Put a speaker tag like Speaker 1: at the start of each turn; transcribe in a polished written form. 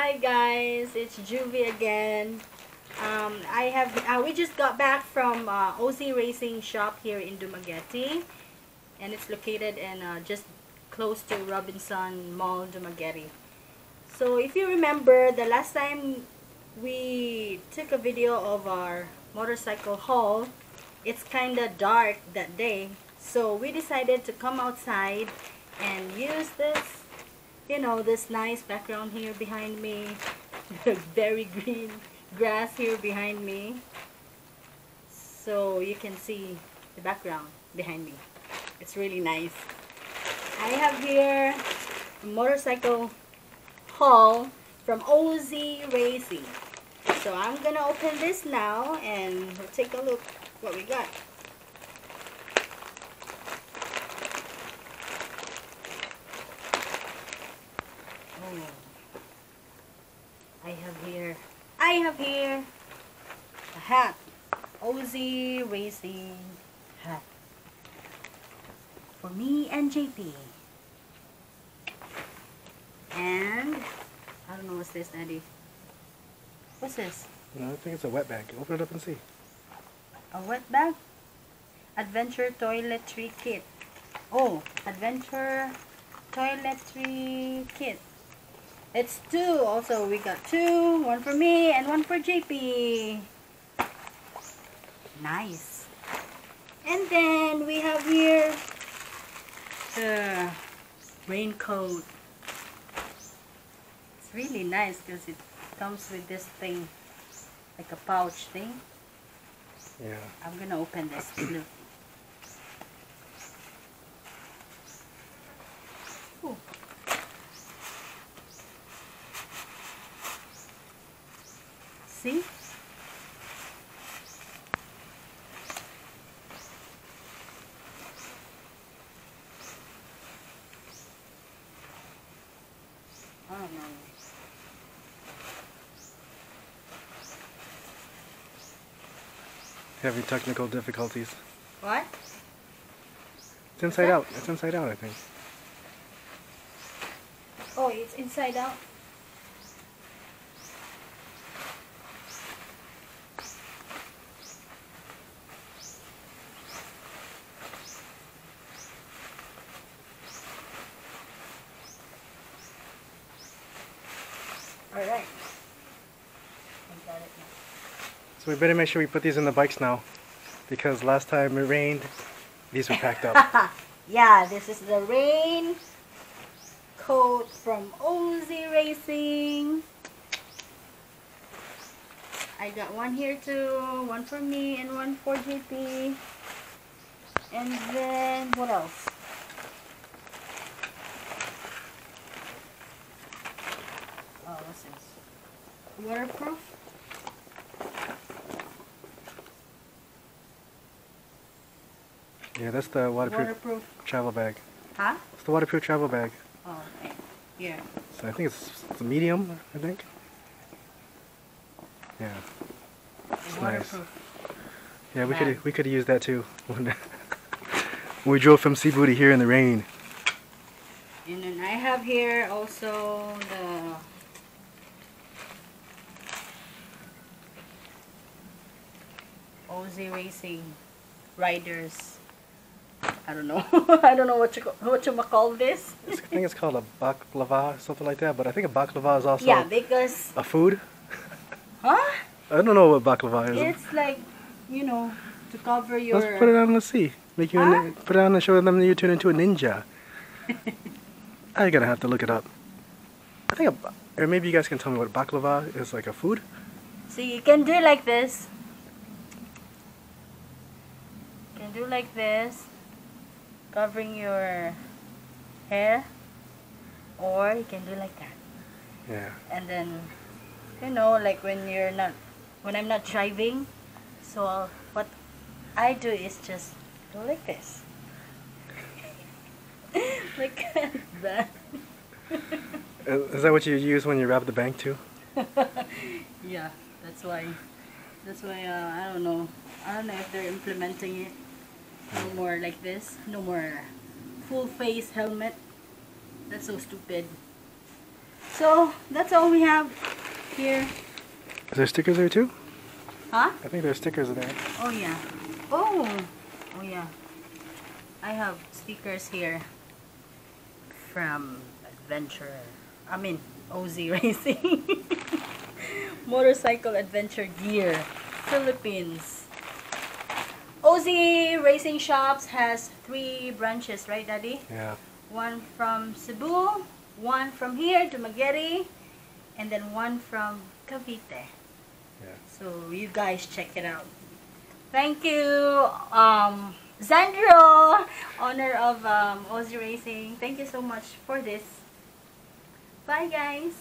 Speaker 1: Hi guys, it's Juvy again. We just got back from OZ Racing shop here in Dumaguete, and it's located in just close to Robinson Mall, Dumaguete. So if you remember, the last time we took a video of our motorcycle haul, it's kind of dark that day, so we decided to come outside and use this, this nice background here behind me, the very green grass here behind me, so you can see the background behind me. It's really nice. I have here a motorcycle haul from OZ Racing. So I'm gonna open this now and we'll take a look what we got. Oh, I have here a hat, OZ Racing hat for me and JP. And I don't know what's this, Daddy. What's this?
Speaker 2: No, I think it's a wet bag. Open it up and see.
Speaker 1: A wet bag? Adventure toiletry kit. Oh, adventure toiletry kit. It's two also. We got two. One for me and one for JP. Nice. And then we have here the raincoat. It's really nice because it comes with this thing, like a pouch thing.
Speaker 2: Yeah.
Speaker 1: I'm gonna open this. Look. Ooh. See? Oh no.
Speaker 2: Having technical difficulties.
Speaker 1: What?
Speaker 2: It's inside out. It's inside out, I think.
Speaker 1: Oh, it's inside out. Alright. I got it now.
Speaker 2: So we better make sure we put these in the bikes now, because last time it rained, these were packed up.
Speaker 1: Yeah, this is the rain coat from OZ Racing. I got one here too, one for me and one for JP. And then what else? Oh, what's this? Waterproof?
Speaker 2: Yeah, that's the waterproof travel bag.
Speaker 1: Huh?
Speaker 2: It's the waterproof travel bag.
Speaker 1: Oh, okay. Here.
Speaker 2: So I think it's a medium, I think. Yeah. It's nice. Yeah, we could have used that too when we drove from Cebu to here in the rain.
Speaker 1: And then I have here also the OZ Racing riders. I don't know. I don't know what you call this.
Speaker 2: I think it's called a baklava, something like that. But I think a baklava is also
Speaker 1: because
Speaker 2: a food.
Speaker 1: Huh?
Speaker 2: I don't know what baklava is.
Speaker 1: It's like, to cover your.
Speaker 2: Let's put it on. Let's see. Make you put it on and show them that you turn into a ninja. I'm gonna have to look it up. I think, or maybe you guys can tell me what baklava is, like a food.
Speaker 1: So you can do like this. You can do like this, covering your hair, or you can do like that.
Speaker 2: Yeah.
Speaker 1: And then, like when I'm not driving, so what I do is just go like this. Like that.
Speaker 2: Is that what you use when you rob the bank too?
Speaker 1: Yeah, that's why I don't know if they're implementing it. No more like this. No more full face helmet. That's so stupid. So that's all we have here.
Speaker 2: Is there stickers there too?
Speaker 1: Huh?
Speaker 2: I think there's stickers there.
Speaker 1: Oh yeah. Oh. Oh yeah. I have stickers here from OZ Racing. Motorcycle Adventure Gear, Philippines. OZ Racing Shops has 3 branches, right, Daddy?
Speaker 2: Yeah.
Speaker 1: One from Cebu, one from here, Dumaguete, and then one from Cavite.
Speaker 2: Yeah.
Speaker 1: So you guys check it out. Thank you, Zandro, owner of OZ Racing. Thank you so much for this. Bye, guys.